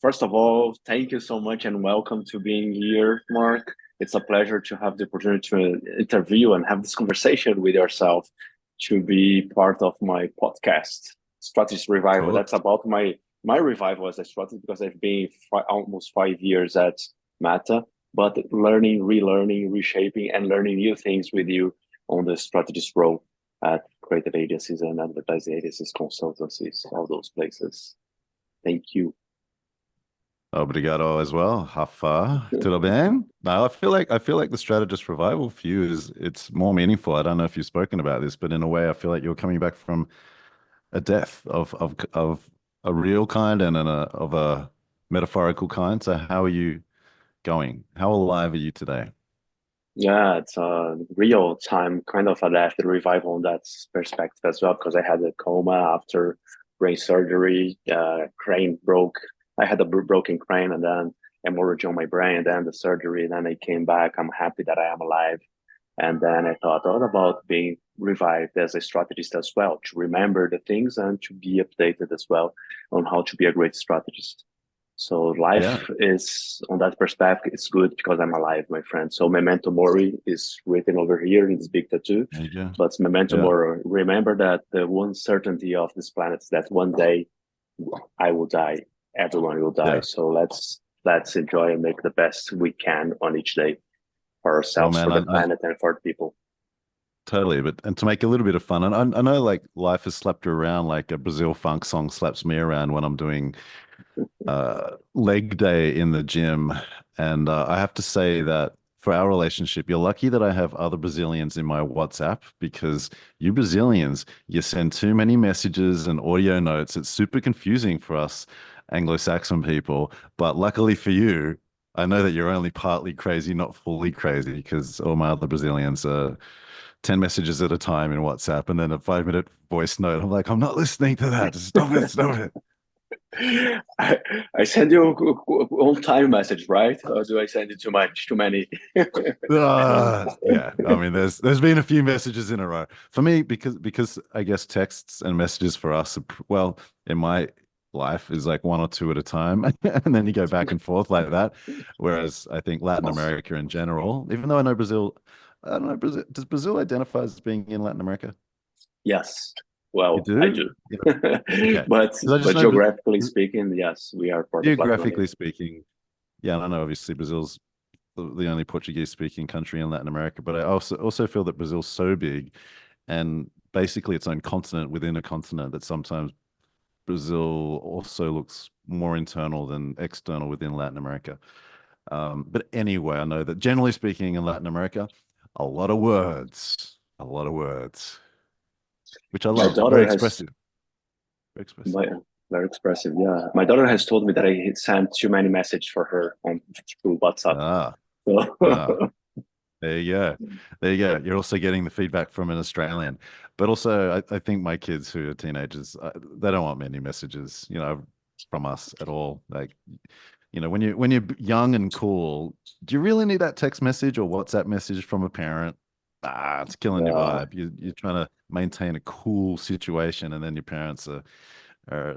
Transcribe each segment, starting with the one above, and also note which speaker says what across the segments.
Speaker 1: First of all, thank you so much and welcome to being here, Mark. It's a pleasure to have the opportunity to interview and have this conversation with yourself to be part of my podcast, Strategist Revival.
Speaker 2: Cool.
Speaker 1: That's about my revival as a strategist because I've been almost 5 years at Meta, but learning, relearning, reshaping, and learning new things with you on the strategist role at creative agencies and advertising agencies, consultancies, all those places. Thank you.
Speaker 2: Obrigado as well. Rafa, tudo bem? Now I feel like the strategist revival for you is it's more meaningful. I don't know if you've spoken about this, but in a way, I feel like you're coming back from a death of a real kind and of a metaphorical kind. So how are you going? How alive are you today?
Speaker 1: Yeah, it's a real time kind of adapted revival in that perspective as well, because I had a coma after brain surgery. Crane broke. I had a broken crane and then hemorrhage on my brain, and then the surgery. And then I came back. I'm happy that I am alive. And then I thought all about being revived as a strategist as well, to remember the things and to be updated as well on how to be a great strategist. So
Speaker 2: Yeah,
Speaker 1: life is on that perspective, it's good because I'm alive, my friend. So memento mori is written over here in this big tattoo.
Speaker 2: there you go.
Speaker 1: But memento
Speaker 2: Yeah,
Speaker 1: mori, remember that the one certainty of this planet is that one day I will die. Everyone will die.
Speaker 2: yeah.
Speaker 1: So let's enjoy and make the best we can on each day for
Speaker 2: Well,
Speaker 1: ourselves,
Speaker 2: man,
Speaker 1: for the planet, and for the people.
Speaker 2: totally. But and to make a little bit of fun, and I know like life has slapped you around like a Brazil funk song slaps me around when I'm doing leg day in the gym. And I have to say that for our relationship, you're lucky that I have other Brazilians in my WhatsApp because you Brazilians, you send too many messages and audio notes. It's super confusing for us Anglo-Saxon people. But luckily for you, I know that you're only partly crazy, not fully crazy, because all my other Brazilians are 10 messages at a time in WhatsApp and then a 5 minute voice note. I'm like, I'm not listening to that. Stop it, stop it.
Speaker 1: I, I send you on time message, right? Or do I send it too much, too many?
Speaker 2: Yeah. I mean, there's been a few messages in a row for me because I guess texts and messages for us, well, in my life is like one or two at a time, and then you go back and forth like that. Whereas I think Latin America in general, even though I know Brazil, I don't know Brazil. Does Brazil identify as being in Latin America?
Speaker 1: Yes.
Speaker 2: You
Speaker 1: Well, I
Speaker 2: do?
Speaker 1: do.
Speaker 2: Yeah. Okay.
Speaker 1: but
Speaker 2: Because I just
Speaker 1: but
Speaker 2: know
Speaker 1: geographically speaking, yes, we are part of Latin
Speaker 2: geographically
Speaker 1: America.
Speaker 2: speaking, yeah, and I know obviously Brazil's the only Portuguese speaking country in Latin America, but I also feel that Brazil's so big and basically its own continent within a continent that sometimes Brazil also looks more internal than external within Latin America. But anyway, I know that generally speaking in Latin America, a lot of words, which I
Speaker 1: My
Speaker 2: love. Very
Speaker 1: daughter has
Speaker 2: expressive, very expressive.
Speaker 1: my very expressive. Yeah, my daughter has told me that I sent too many messages for her on through WhatsApp.
Speaker 2: Ah,
Speaker 1: So
Speaker 2: ah. There you go. There you go. You're also getting the feedback from an Australian. But also, I think my kids who are teenagers, they don't want many messages, from us at all. Like, when you're young and cool, do you really need that text message or WhatsApp message from a parent? Ah, it's killing your
Speaker 1: yeah.
Speaker 2: vibe. You're trying to maintain a cool situation, and then your parents are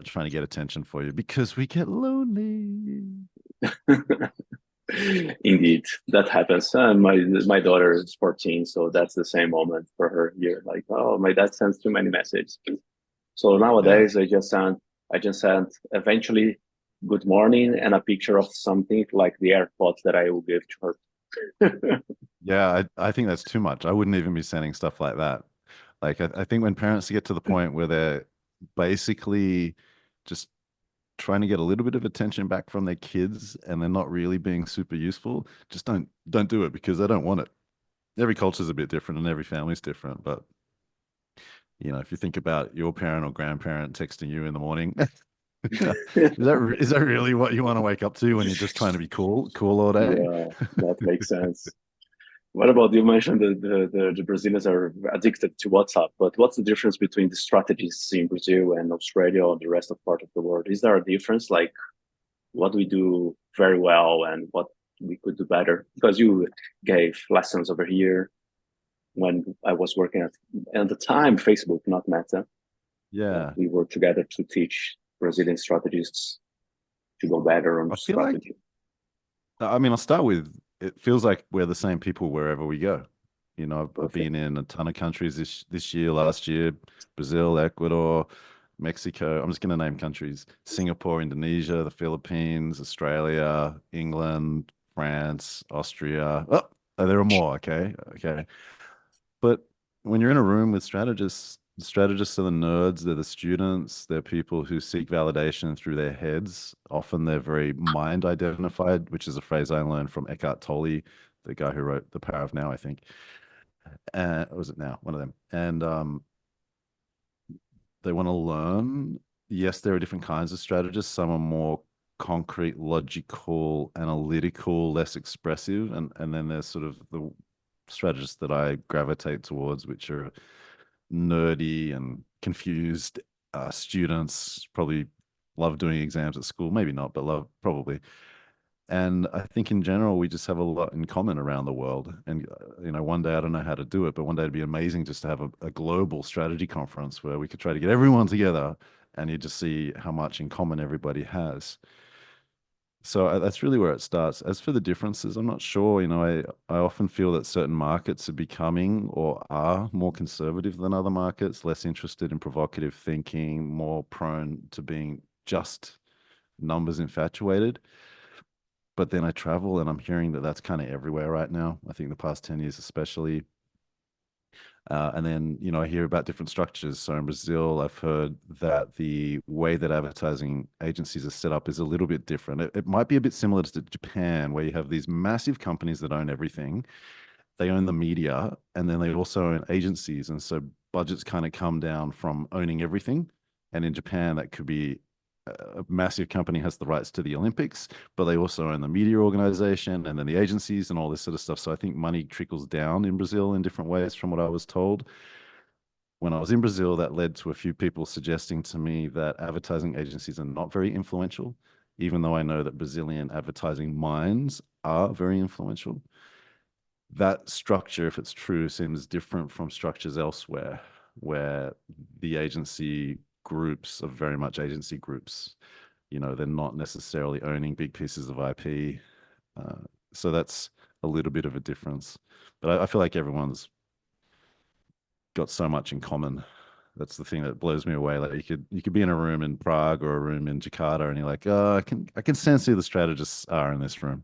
Speaker 2: trying to get attention for you because we get lonely.
Speaker 1: Indeed, that happens. And my daughter is 14, so that's the same moment for her here. Like, oh, my dad sends too many messages. So
Speaker 2: Yeah.
Speaker 1: nowadays, I just sent eventually good morning and a picture of something like the AirPods that I will give to her.
Speaker 2: Yeah, I think that's too much. I wouldn't even be sending stuff like that. Like I think when parents get to the point where they're basically just trying to get a little bit of attention back from their kids and they're not really being super useful, just don't do it because they don't want it. Every culture's a bit different and every family's different, but if you think about your parent or grandparent texting you in the morning, is that really what you want to wake up to when you're just trying to be cool all day?
Speaker 1: Yeah, that makes sense. What about you mentioned the Brazilians are addicted to WhatsApp, but what's the difference between the strategies in Brazil and Australia or the rest of part of the world? Is there a difference, like what we do very well and what we could do better? Because you gave lessons over here when I was working at the time Facebook, not Meta.
Speaker 2: Yeah.
Speaker 1: We worked together to teach Brazilian strategists to go better on
Speaker 2: I feel like,
Speaker 1: strategy?
Speaker 2: I mean, I'll start with it feels like we're the same people wherever we go. I've
Speaker 1: Okay.
Speaker 2: been in a ton of countries this year, last year, Brazil, Ecuador, Mexico. I'm just going to name countries: Singapore, Indonesia, the Philippines, Australia, England, France, Austria. Oh, there are more. Okay. Okay. But when you're in a room with strategists, the strategists are the nerds, they're the students, they're people who seek validation through their heads. Often they're very mind identified, which is a phrase I learned from Eckhart Tolle, the guy who wrote The Power of Now, I think. Or was it Now? One of them. And they want to learn. Yes, there are different kinds of strategists. Some are more concrete, logical, analytical, less expressive. And then there's sort of the strategists that I gravitate towards, which are nerdy and confused students. Probably love doing exams at school. Maybe not, but love probably. And I think in general, we just have a lot in common around the world. And, one day I don't know how to do it, but one day it'd be amazing just to have a global strategy conference where we could try to get everyone together and you just see how much in common everybody has. So that's really where it starts. As for the differences, I'm not sure. I often feel that certain markets are becoming or are more conservative than other markets, less interested in provocative thinking, more prone to being just numbers infatuated. But then I travel and I'm hearing that that's kind of everywhere right now. I think the past 10 years, especially. And then, I hear about different structures. So in Brazil, I've heard that the way that advertising agencies are set up is a little bit different. It might be a bit similar to Japan, where you have these massive companies that own everything. They own the media, and then they also own agencies. And so budgets kind of come down from owning everything. And in Japan, that could be a massive company has the rights to the Olympics, but they also own the media organization and then the agencies and all this sort of stuff. So I think money trickles down in Brazil in different ways from what I was told. When I was in Brazil, that led to a few people suggesting to me that advertising agencies are not very influential, even though I know that Brazilian advertising minds are very influential. That structure, if it's true, seems different from structures elsewhere, where the agency groups are very much agency groups. They're not necessarily owning big pieces of IP. So that's a little bit of a difference. But I feel like everyone's got so much in common. That's the thing that blows me away. Like you could be in a room in Prague or a room in Jakarta, and you're like, oh, I can sense who the strategists are in this room.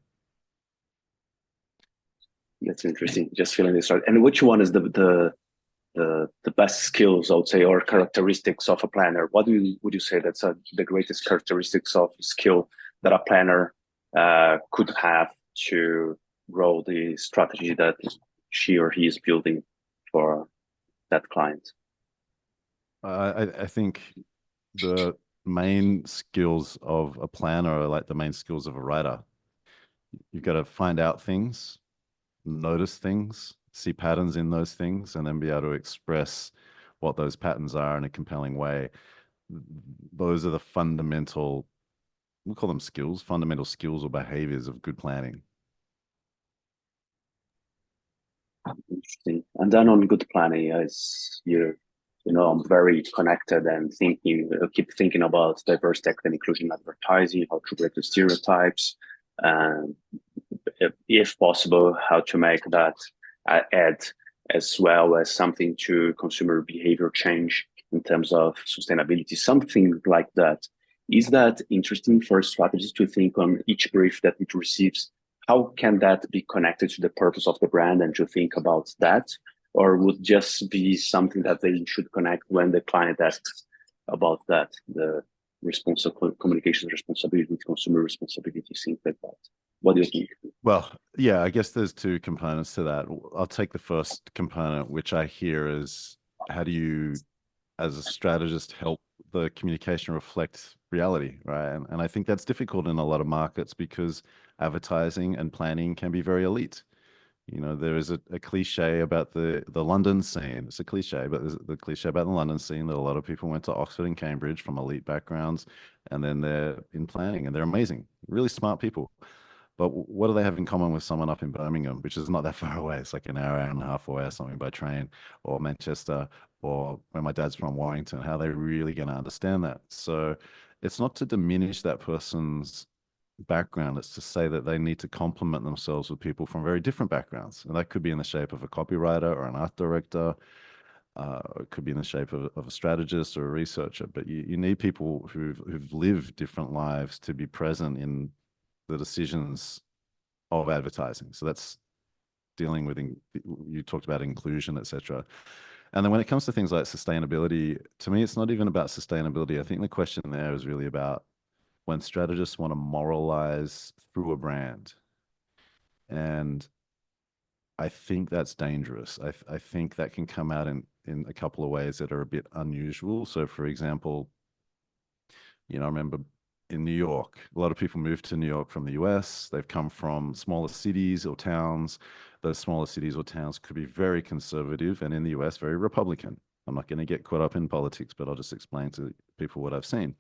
Speaker 1: That's interesting. Just feeling this right. And which one is the best skills, I would say, or characteristics of a planner? What would you say that's the greatest characteristics of skill that a planner could have to grow the strategy that she or he is building for that client?
Speaker 2: I think the main skills of a planner are like the main skills of a writer. You've got to find out things, notice things, see patterns in those things, and then be able to express what those patterns are in a compelling way. Those are the fundamental, we'll call them skills, fundamental skills or behaviors of good planning.
Speaker 1: Interesting. And then on good planning, as I'm very connected and keep thinking about diversity, equity, and inclusion in advertising, how to break the stereotypes, and if possible, how to make that ad as well as something to consumer behavior change in terms of sustainability, something like that. Is that interesting for strategists to think on each brief that it receives? How can that be connected to the purpose of the brand and to think about that? Or would just be something that they should connect when the client asks about that, the responsible communications responsibility, consumer responsibility, things like that? What do you think?
Speaker 2: Well, yeah, I guess there's two components to that. I'll take the first component, which I hear is how do you, as a strategist, help the communication reflect reality, right? And I think that's difficult in a lot of markets because advertising and planning can be very elite. There is a cliche about the London scene. It's a cliche, but there's the cliche about the London scene that a lot of people went to Oxford and Cambridge from elite backgrounds, and then they're in planning and they're amazing, really smart people. But what do they have in common with someone up in Birmingham, which is not that far away? It's like an hour and a half away or something by train, or Manchester, or where my dad's from, Warrington. How are they really going to understand that? So it's not to diminish that person's background. It's to say that they need to complement themselves with people from very different backgrounds. And that could be in the shape of a copywriter or an art director. It could be in the shape of a strategist or a researcher. But you need people who've lived different lives to be present in the decisions of advertising. So that's dealing with, you talked about inclusion, etc. And then when it comes to things like sustainability, to me, it's not even about sustainability. I think the question there is really about when strategists want to moralize through a brand. And I think that's dangerous. I think that can come out in a couple of ways that are a bit unusual. So, for example, I remember in New York, a lot of people moved to New York from the US. They've come from smaller cities or towns. Those smaller cities or towns could be very conservative, and in the US, very Republican. I'm not going to get caught up in politics, but I'll just explain to people what I've seen.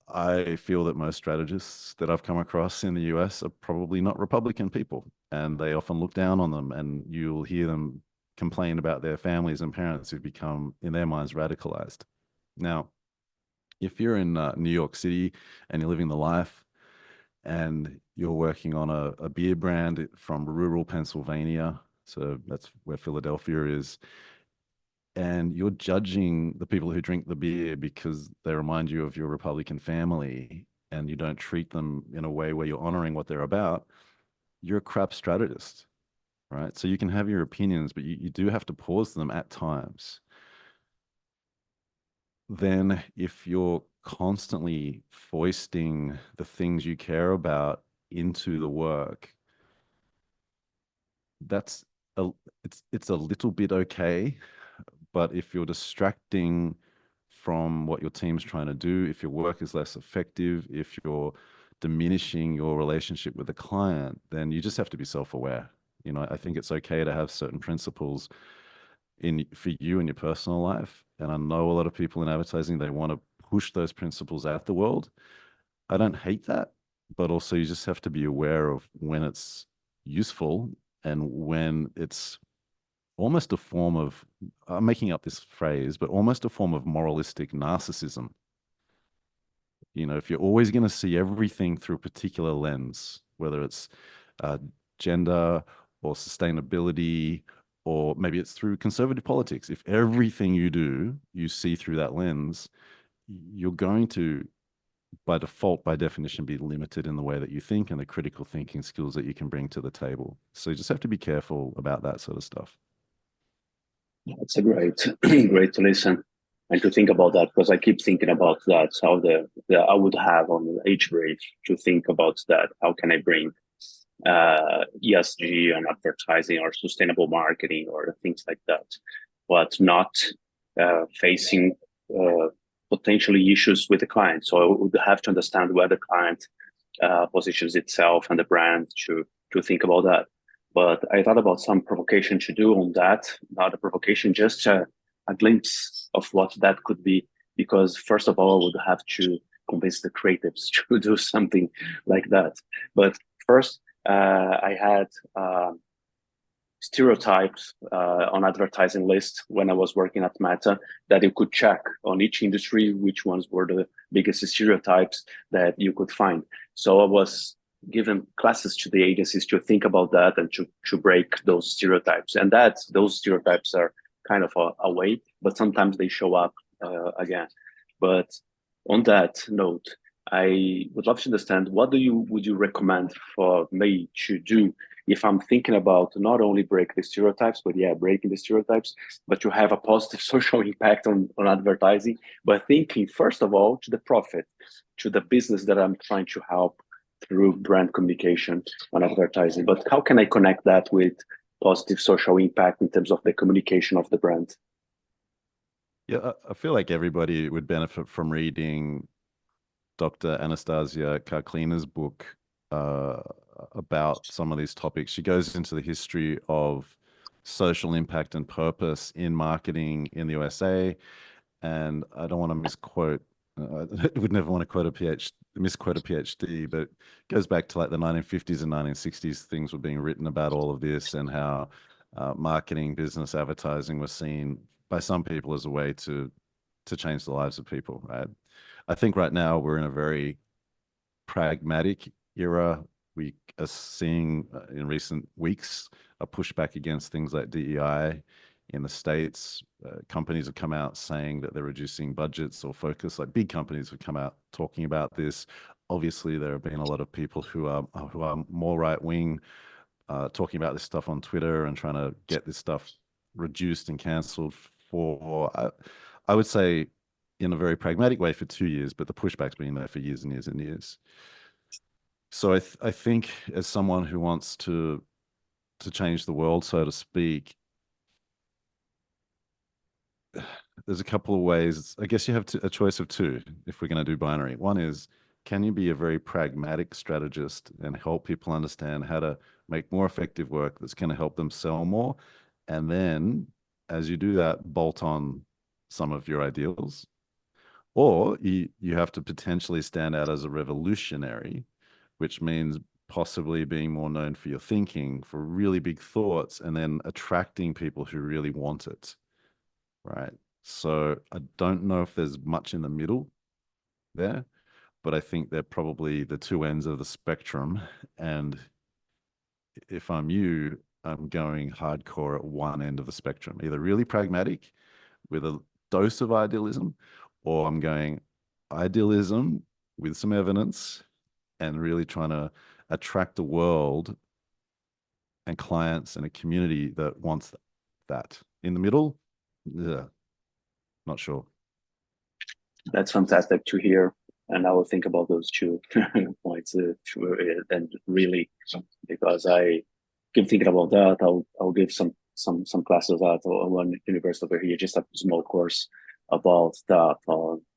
Speaker 2: I feel that most strategists that I've come across in the US are probably not Republican people, and they often look down on them, and you'll hear them complain about their families and parents who've become, in their minds, radicalized. Now, if you're in New York City and you're living the life and you're working on a beer brand from rural Pennsylvania, so that's where Philadelphia is, and you're judging the people who drink the beer because they remind you of your Republican family and you don't treat them in a way where you're honoring what they're about, you're a crap strategist, right? So you can have your opinions, but you do have to pause them at times. Then if you're constantly foisting the things you care about into the work, that's it's a little bit okay. But if you're distracting from what your team's trying to do, if your work is less effective, if you're diminishing your relationship with the client, then you just have to be self-aware. I think it's okay to have certain principles for you in your personal life. And I know a lot of people in advertising, they want to push those principles at the world. I don't hate that, but also you just have to be aware of when it's useful and when it's almost a form of, I'm making up this phrase, but almost a form of moralistic narcissism. If you're always going to see everything through a particular lens, whether it's gender or sustainability, or maybe it's through conservative politics, if everything you do, you see through that lens, you're going to, by default, by definition, be limited in the way that you think and the critical thinking skills that you can bring to the table. So you just have to be careful about that sort of stuff.
Speaker 1: It's a great, great to listen and to think about that, because I keep thinking about that, how I would have on each brief to think about that. How can I bring ESG and advertising or sustainable marketing or things like that, but not facing potentially issues with the client. So I would have to understand where the client positions itself and the brand to think about that. But I thought about some provocation to do on that, not a provocation, just a glimpse of what that could be. Because first of all, I would have to convince the creatives to do something like that. But first, I had stereotypes on advertising list when I was working at Meta that you could check on each industry which ones were the biggest stereotypes that you could find. So I was given classes to the agencies to think about that and to break those stereotypes. And those stereotypes are kind of a way, but sometimes they show up again. But on that note, I would love to understand what would you recommend for me to do if I'm thinking about not only break the stereotypes, but breaking the stereotypes, but to have a positive social impact on advertising, but thinking first of all to the profit, to the business that I'm trying to help through brand communication on advertising. But how can I connect that with positive social impact in terms of the communication of the brand?
Speaker 2: Yeah, I feel like everybody would benefit from reading Dr. Anastasia Karklina's book about some of these topics. She goes into the history of social impact and purpose in marketing in the USA. And I don't want to misquote, I would never want to misquote a PhD, but it goes back to like the 1950s and 1960s. Things were being written about all of this and how marketing, business, advertising was seen by some people as a way to change the lives of people, right? I think right now we're in a very pragmatic era. We are seeing in recent weeks a pushback against things like DEI in the States. Companies have come out saying that they're reducing budgets or focus. Like big companies have come out talking about this. Obviously, there have been a lot of people who are more right wing talking about this stuff on Twitter and trying to get this stuff reduced and cancelled for, I would say, in a very pragmatic way for 2 years, but the pushback's been there for years and years and years. So I think as someone who wants to change the world, so to speak, there's a couple of ways. I guess you have a choice of two if we're going to do binary. One is, can you be a very pragmatic strategist and help people understand how to make more effective work that's going to help them sell more? And then as you do that, bolt on some of your ideals. Or you have to potentially stand out as a revolutionary, which means possibly being more known for your thinking, for really big thoughts, and then attracting people who really want it, right? So I don't know if there's much in the middle there, but I think they're probably the two ends of the spectrum. And if I'm you, I'm going hardcore at one end of the spectrum, either really pragmatic with a dose of idealism, or I'm going idealism with some evidence and really trying to attract a world and clients and a community that wants that. In the middle, yeah, not sure.
Speaker 1: That's fantastic to hear. And I will think about those two points and really, because I keep thinking about that. I'll give some classes at one university over here, just a small course about that,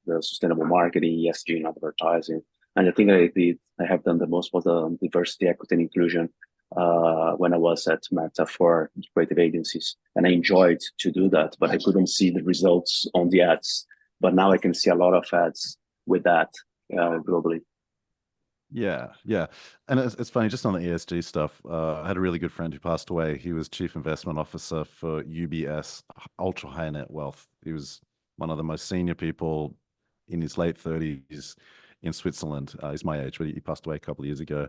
Speaker 1: the sustainable marketing, ESG, and advertising. And I think I have done the most was diversity, equity, and inclusion when I was at Meta for creative agencies, and I enjoyed to do that, but I couldn't see the results on the ads. But now I can see a lot of ads with that globally.
Speaker 2: Yeah, yeah. And it's funny, just on the ESG stuff, I had a really good friend who passed away. He was chief investment officer for UBS, ultra high net wealth. He was one of the most senior people in his late 30s in Switzerland. He's my age, but he passed away a couple of years ago.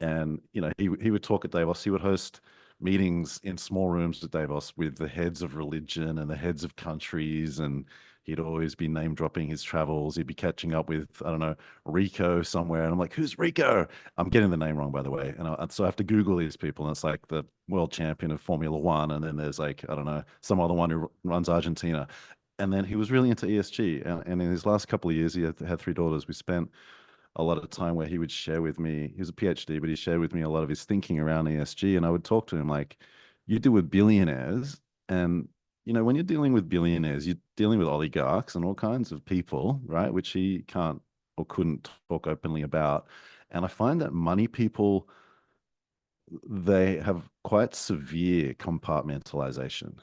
Speaker 2: And he would talk at Davos. He would host meetings in small rooms at Davos with the heads of religion and the heads of countries, and he'd always be name dropping his travels. He'd be catching up with, I don't know, Rico somewhere, and I'm like, who's Rico? I'm getting the name wrong, by the way. And so I have to Google these people, and it's like the world champion of Formula One, and then there's like, I don't know, some other one who runs Argentina. And then he was really into ESG, and in his last couple of years, he had three daughters. We spent a lot of time where he would share with me, he was a PhD, but he shared with me a lot of his thinking around ESG. And I would talk to him like, you deal with billionaires. And, when you're dealing with billionaires, you're dealing with oligarchs and all kinds of people, right? Which he can't or couldn't talk openly about. And I find that money people, they have quite severe compartmentalization,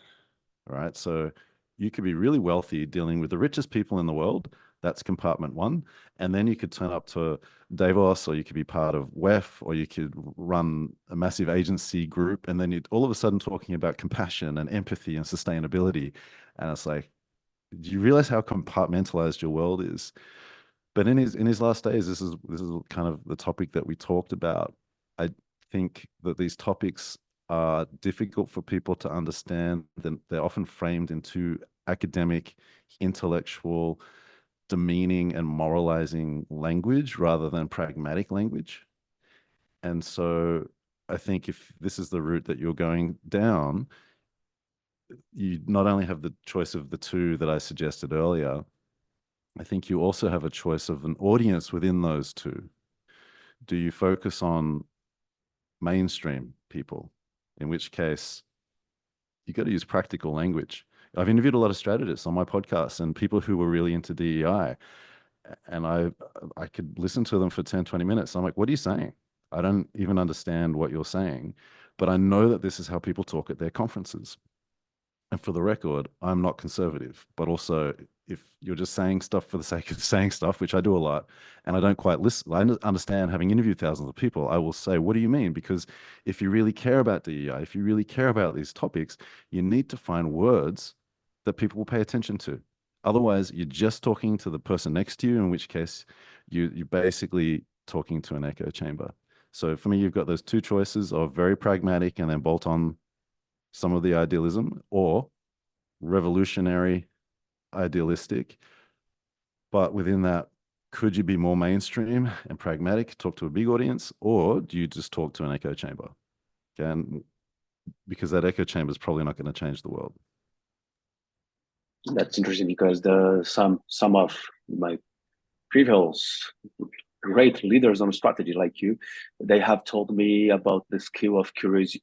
Speaker 2: right? So you could be really wealthy dealing with the richest people in the world. That's compartment one. And then you could turn up to Davos, or you could be part of WEF, or you could run a massive agency group. And then you're all of a sudden talking about compassion and empathy and sustainability. And it's like, do you realize how compartmentalized your world is? But in his last days, this is kind of the topic that we talked about. I think that these topics are difficult for people to understand. They're often framed into academic, intellectual, demeaning, and moralizing language rather than pragmatic language. And so I think if this is the route that you're going down, you not only have the choice of the two that I suggested earlier, I think you also have a choice of an audience within those two. Do you focus on mainstream people, in which case you got to use practical language? I've interviewed a lot of strategists on my podcast and people who were really into DEI, and I could listen to them for 10, 20 minutes. I'm like, what are you saying? I don't even understand what you're saying, but I know that this is how people talk at their conferences. And for the record, I'm not conservative, but also if you're just saying stuff for the sake of saying stuff, which I do a lot, and I don't quite listen, I understand, having interviewed thousands of people, I will say, what do you mean? Because if you really care about DEI, if you really care about these topics, you need to find words that people will pay attention to. Otherwise, you're just talking to the person next to you, in which case you basically talking to an echo chamber. So for me, you've got those two choices of very pragmatic and then bolt on some of the idealism, or revolutionary, idealistic. But within that, could you be more mainstream and pragmatic, talk to a big audience, or do you just talk to an echo chamber? And because that echo chamber is probably not going to change the world.
Speaker 1: That's interesting because some of my previous great leaders on strategy like you, they have told me about the skill of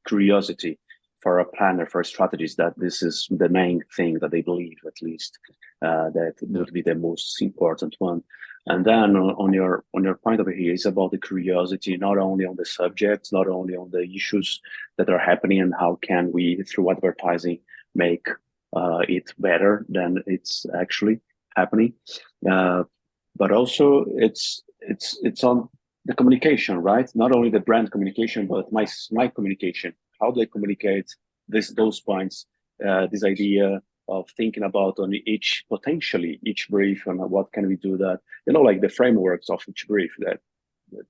Speaker 1: curiosity for a planner, for strategists, that this is the main thing that they believe, at least, that would be the most important one. And then on your point over here is about the curiosity, not only on the subjects, not only on the issues that are happening, and how can we, through advertising, make it better than it's actually happening. But also it's on the communication, right? Not only the brand communication, but my communication. How do I communicate those points, this idea of thinking about on each brief, and what can we do that, like the frameworks of each brief that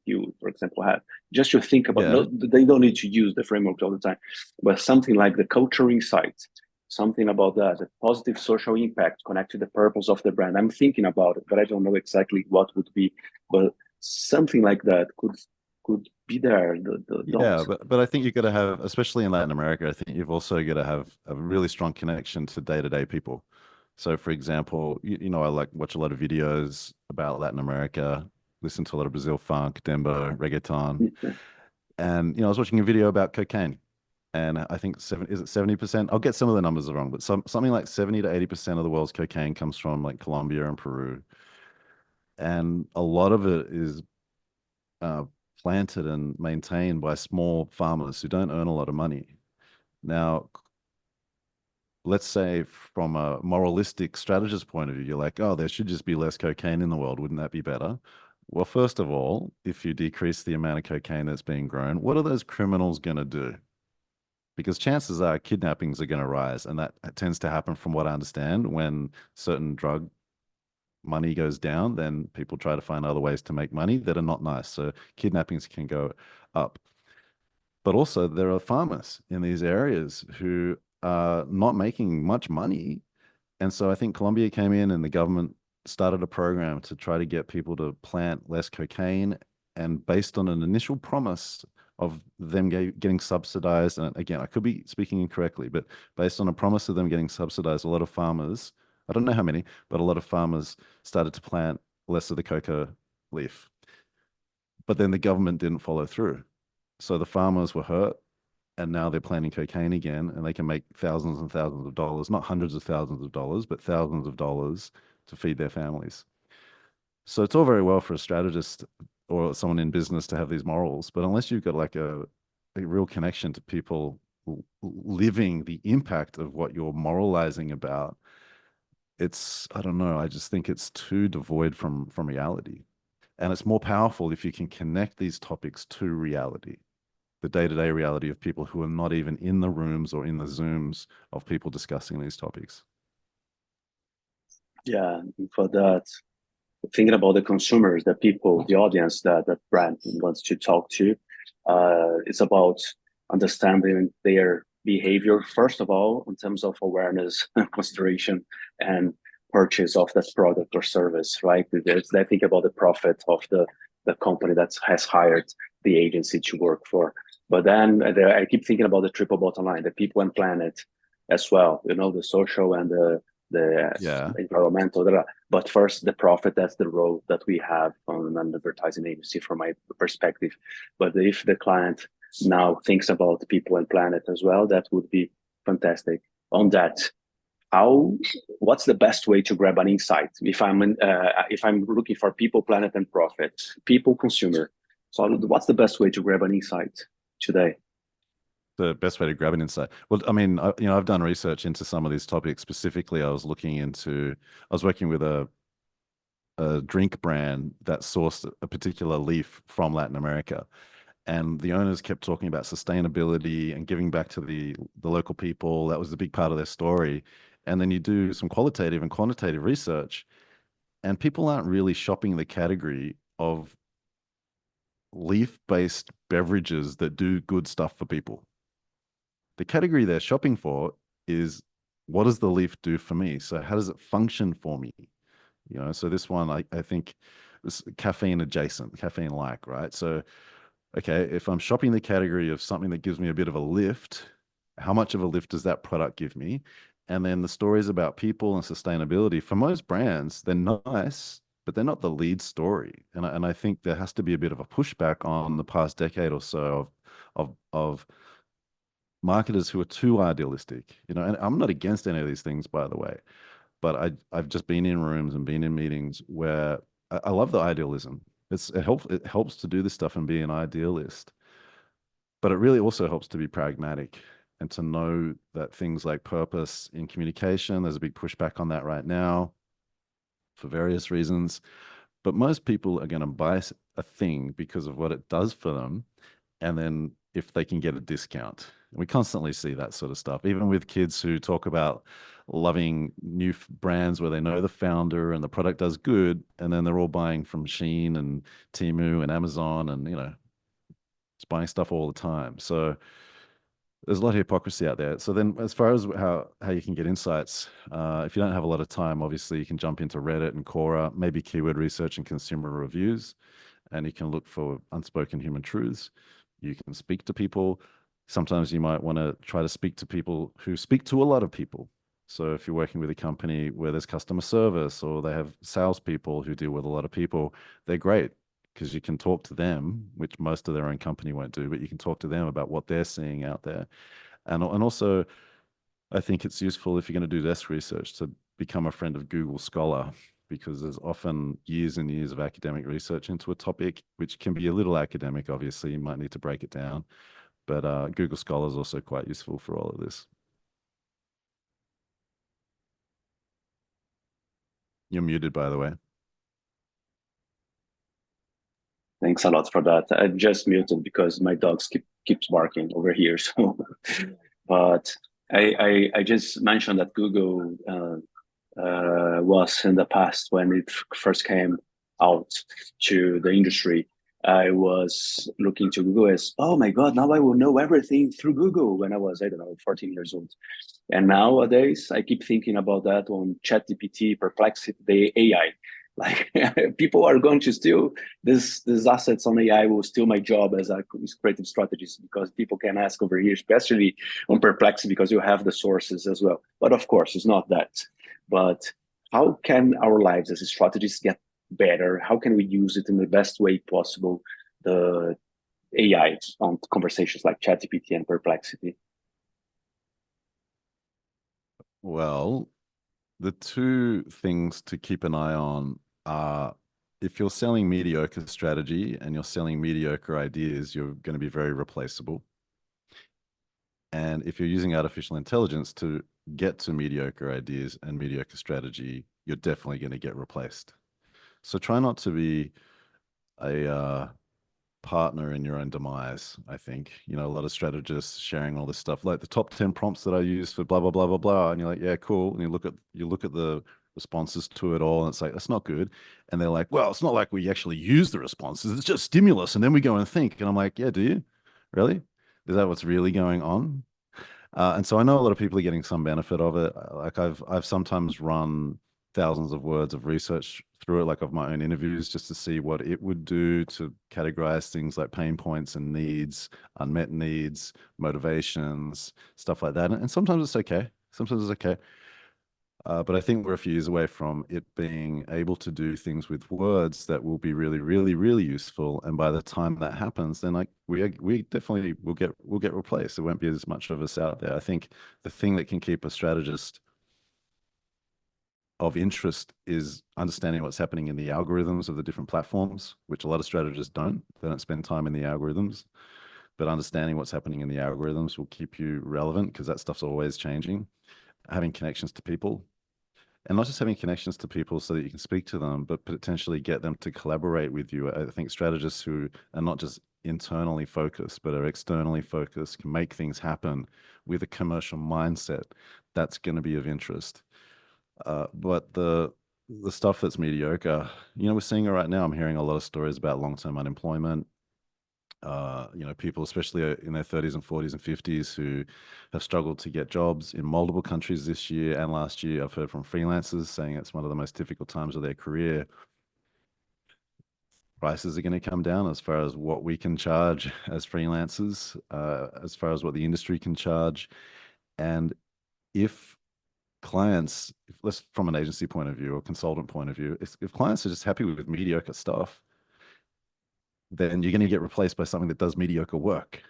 Speaker 1: you, for example, have. Just to think about, they don't need to use the framework all the time, but something like the culture insight, something about that, a positive social impact connected to the purpose of the brand. I'm thinking about it, but I don't know exactly what would be, but something like that could be there.
Speaker 2: But I think you've got to have, especially in Latin America, I think you've also got to have a really strong connection to day-to-day people. So for example, I like watch a lot of videos about Latin America, listen to a lot of Brazil funk, dembo, reggaeton. And I was watching a video about cocaine. And I think 70%? I'll get some of the numbers wrong, but something like 70 to 80% of the world's cocaine comes from like Colombia and Peru. And a lot of it is planted and maintained by small farmers who don't earn a lot of money. Now, let's say from a moralistic strategist point of view, you're like, oh, there should just be less cocaine in the world. Wouldn't that be better? Well, first of all, if you decrease the amount of cocaine that's being grown, what are those criminals going to do? Because chances are kidnappings are going to rise. And that tends to happen, from what I understand, when certain drug money goes down, then people try to find other ways to make money that are not nice. So kidnappings can go up. But also there are farmers in these areas who are not making much money. And so I think Colombia came in and the government started a program to try to get people to plant less cocaine. And based on an initial promise of them getting subsidized, and again, I could be speaking incorrectly, but based on a promise of them getting subsidized, a lot of farmers, I don't know how many, but a lot of farmers started to plant less of the coca leaf. But then the government didn't follow through. So the farmers were hurt, and now they're planting cocaine again, and they can make thousands and thousands of dollars, not hundreds of thousands of dollars, but thousands of dollars to feed their families. So it's all very well for a strategist or someone in business to have these morals, but unless you've got like a real connection to people living the impact of what you're moralizing about, I don't know, I just think it's too devoid from reality. And it's more powerful if you can connect these topics to reality, the day-to-day reality of people who are not even in the rooms or in the Zooms of people discussing these topics.
Speaker 1: Yeah, for that, thinking about the consumers, the people, the audience that brand wants to talk to, it's about understanding their behavior, first of all, in terms of awareness, consideration, and purchase of that product or service, right? They think about the profit of the company that has hired the agency to work for. But then I keep thinking about the triple bottom line, the people and planet as well, the social and the environmental. But first, the profit, that's the role that we have on an advertising agency from my perspective. But if the client now thinks about people and planet as well, that would be fantastic. On that, what's the best way to grab an insight? If I'm looking for people, planet, and profit, people, consumer. So what's the best way to grab an insight today?
Speaker 2: The best way to grab an insight. Well, I mean, I've done research into some of these topics. Specifically, I was working with a drink brand that sourced a particular leaf from Latin America. And the owners kept talking about sustainability and giving back to the local people. That was a big part of their story. And then you do some qualitative and quantitative research, and people aren't really shopping the category of leaf-based beverages that do good stuff for people. The category they're shopping for is, what does the leaf do for me? So how does it function for me? So this one, I think is caffeine adjacent, caffeine like, right? So, okay, if I'm shopping the category of something that gives me a bit of a lift, how much of a lift does that product give me? And then the stories about people and sustainability, for most brands, they're nice, but they're not the lead story. And I think there has to be a bit of a pushback on the past decade or so of marketers who are too idealistic. And I'm not against any of these things, by the way, but I've just been in rooms and been in meetings where I love the idealism. It helps to do this stuff and be an idealist, but it really also helps to be pragmatic and to know that things like purpose in communication, there's a big pushback on that right now for various reasons. But most people are going to buy a thing because of what it does for them, and then if they can get a discount. We constantly see that sort of stuff, even with kids who talk about loving new brands where they know the founder and the product does good, and then they're all buying from Shein and Temu and Amazon and, just buying stuff all the time. So there's a lot of hypocrisy out there. So then as far as how you can get insights, if you don't have a lot of time, obviously you can jump into Reddit and Quora, maybe keyword research and consumer reviews, and you can look for unspoken human truths. You can speak to people. Sometimes you might want to try to speak to people who speak to a lot of people. So if you're working with a company where there's customer service or they have salespeople who deal with a lot of people, they're great because you can talk to them, which most of their own company won't do, but you can talk to them about what they're seeing out there. And also, I think it's useful if you're going to do desk research to become a friend of Google Scholar, because there's often years and years of academic research into a topic, which can be a little academic, obviously. You might need to break it down. But Google Scholar is also quite useful for all of this. You're muted, by the way.
Speaker 1: Thanks a lot for that. I just muted because my dogs keeps barking over here. So, but I just mentioned that Google was in the past when it first came out to the industry. I was looking to Google as, oh my God, now I will know everything through Google when I was, I don't know, 14 years old. And nowadays, I keep thinking about that on ChatGPT, Perplexity, the AI. Like people are going to steal these assets on AI will steal my job as a creative strategist, because people can ask over here, especially on Perplexity, because you have the sources as well. But of course, it's not that. But how can our lives as strategists get better? How can we use it in the best way possible? The AI on conversations like ChatGPT and Perplexity.
Speaker 2: Well, the two things to keep an eye on are, if you're selling mediocre strategy and you're selling mediocre ideas, you're going to be very replaceable. And if you're using artificial intelligence to get to mediocre ideas and mediocre strategy, you're definitely going to get replaced. So try not to be a partner in your own demise. I think, a lot of strategists sharing all this stuff, like the top 10 prompts that I use for blah, blah, blah, blah, blah. And you're like, yeah, cool. And you look at the responses to it all, and it's like, that's not good. And they're like, well, it's not like we actually use the responses. It's just stimulus. And then we go and think. And I'm like, yeah, do you? Really? Is that what's really going on? And so I know a lot of people are getting some benefit of it. Like I've sometimes run thousands of words of research through it, like of my own interviews, just to see what it would do to categorize things like pain points and needs, unmet needs, motivations, stuff like that. And sometimes it's okay. Sometimes it's okay. But I think we're a few years away from it being able to do things with words that will be really, really, really useful. And by the time that happens, then like we definitely will get replaced. There won't be as much of us out there. I think the thing that can keep a strategist of interest is understanding what's happening in the algorithms of the different platforms, which a lot of strategists don't. They don't spend time in the algorithms. But understanding what's happening in the algorithms will keep you relevant, because that stuff's always changing. Having connections to people, and not just having connections to people so that you can speak to them, but potentially get them to collaborate with you. I think strategists who are not just internally focused, but are externally focused, can make things happen with a commercial mindset. That's going to be of interest. But the stuff that's mediocre, we're seeing it right now. I'm hearing a lot of stories about long-term unemployment. People, especially in their 30s and 40s and 50s, who have struggled to get jobs in multiple countries this year and last year. I've heard from freelancers saying it's one of the most difficult times of their career. Prices are going to come down as far as what we can charge as freelancers, as far as what the industry can charge. And if clients, if let's from an agency point of view or consultant point of view, if clients are just happy with mediocre stuff, then you're going to get replaced by something that does mediocre work.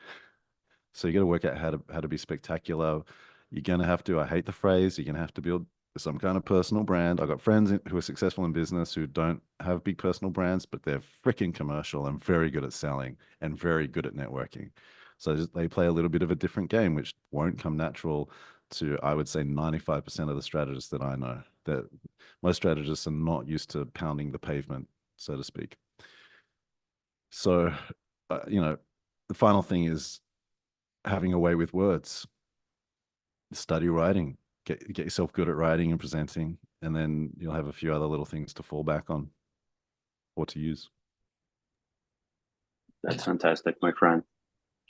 Speaker 2: So you got to work out how to be spectacular. You're going to have to, I hate the phrase, you're going to have to build some kind of personal brand. I've got friends who are successful in business who don't have big personal brands, but they're freaking commercial and very good at selling and very good at networking. So they play a little bit of a different game, which won't come natural to, I would say, 95% of the strategists that I know. That most strategists are not used to pounding the pavement, so to speak. So, the final thing is having a way with words. Study writing, get yourself good at writing and presenting, and then you'll have a few other little things to fall back on or to use.
Speaker 1: That's fantastic, my friend,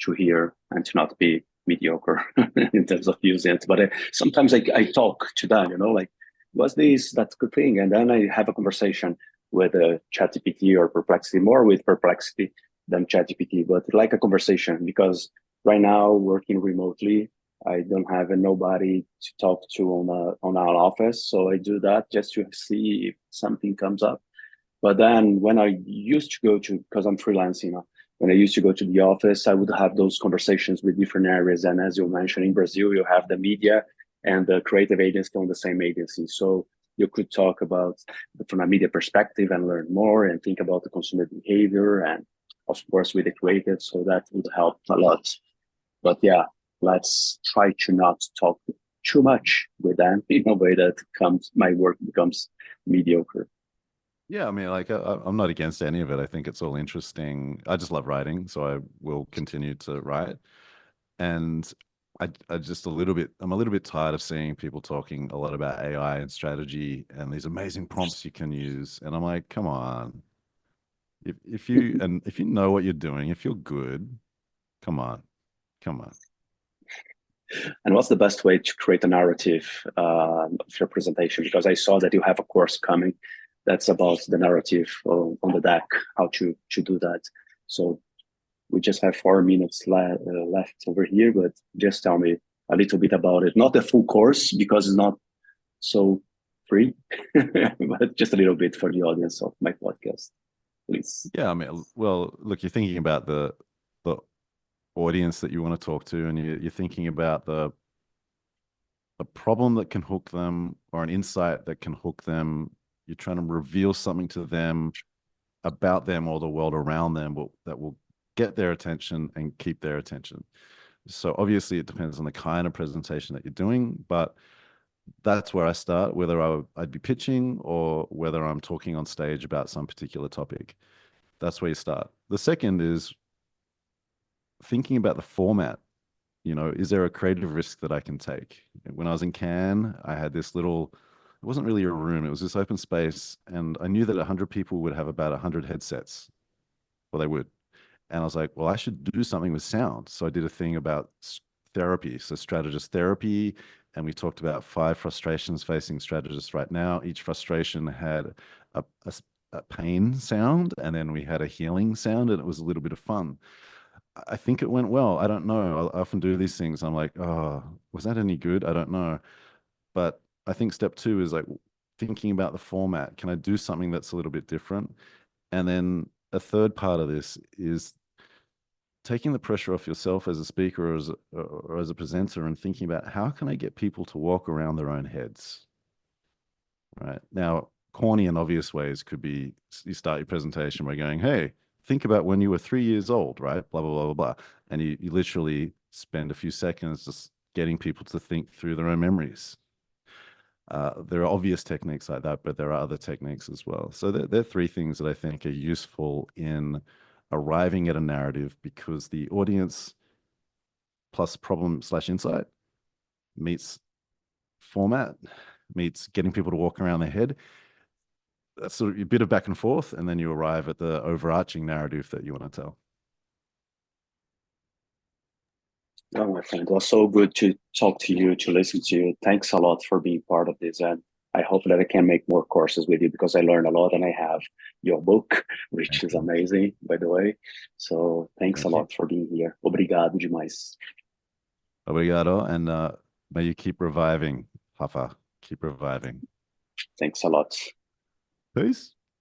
Speaker 1: to hear and to not be mediocre in terms of using it. But sometimes I talk to them, like, what's this? That's a good thing. And then I have a conversation with ChatGPT or Perplexity, more with Perplexity than ChatGPT, but like a conversation, because right now working remotely, I don't have nobody to talk to on our office. So I do that just to see if something comes up. But then when I used to go to, because I'm freelancing, when I used to go to the office, I would have those conversations with different areas. And as you mentioned, in Brazil, you have the media and the creative agency on the same agency. So you could talk about from a media perspective and learn more and think about the consumer behavior and of course with the creative. So that would help a lot. But yeah, let's try to not talk too much with them in a way that my work becomes mediocre.
Speaker 2: Yeah, I mean, like I'm not against any of it. I think it's all interesting. I just love writing, so I will continue to write. And I just I'm a little bit tired of seeing people talking a lot about AI and strategy and these amazing prompts you can use. And I'm like, come on. If you know what you're doing, if you're good, come on, come on.
Speaker 1: And what's the best way to create a narrative of your presentation? Because I saw that you have a course coming that's about the narrative on the deck, how to do that. So we just have 4 minutes left over here, but just tell me a little bit about it. Not the full course because it's not so free, but just a little bit for the audience of my podcast, please.
Speaker 2: Yeah, I mean, well, look, you're thinking about the audience that you want to talk to, and you're thinking about the problem that can hook them or an insight that can hook them. You're trying to reveal something to them about them or the world around them that will get their attention and keep their attention. So obviously it depends on the kind of presentation that you're doing, but that's where I start, whether I'd be pitching or whether I'm talking on stage about some particular topic. That's where you start. The second is thinking about the format. Is there a creative risk that I can take? When I was in Cannes, I had this little, it wasn't really a room, it was this open space, and I knew that 100 people would have about 100 headsets. Well, they would. And I was like, well, I should do something with sound. So I did a thing about therapy, so strategist therapy. And we talked about 5 frustrations facing strategists right now. Each frustration had a pain sound, and then we had a healing sound, and it was a little bit of fun. I think it went well. I don't know. I often do these things. I'm like, oh, was that any good? I don't know. But I think step 2 is like thinking about the format. Can I do something that's a little bit different? And then a third part of this is taking the pressure off yourself as a speaker or as a presenter and thinking about how can I get people to walk around their own heads, right? Now, corny and obvious ways could be you start your presentation by going, hey, think about when you were 3 years old, right? Blah, blah, blah, blah, blah. And you literally spend a few seconds just getting people to think through their own memories. There are obvious techniques like that, but there are other techniques as well. So there are 3 things that I think are useful in arriving at a narrative, because the audience plus problem/insight meets format, meets getting people to walk around their head. That's sort of a bit of back and forth, and then you arrive at the overarching narrative that you want to tell.
Speaker 1: Oh, my friend, it was so good to talk to you, to listen to you. Thanks a lot for being part of this. And I hope that I can make more courses with you because I learned a lot and I have your book, which
Speaker 2: Thank
Speaker 1: is
Speaker 2: you.
Speaker 1: amazing, by the way. So thanks a
Speaker 2: Thank you.
Speaker 1: lot for being here. Obrigado demais.
Speaker 2: Obrigado, and may you keep reviving, Rafa. Keep reviving.
Speaker 1: Thanks a lot.
Speaker 2: Peace.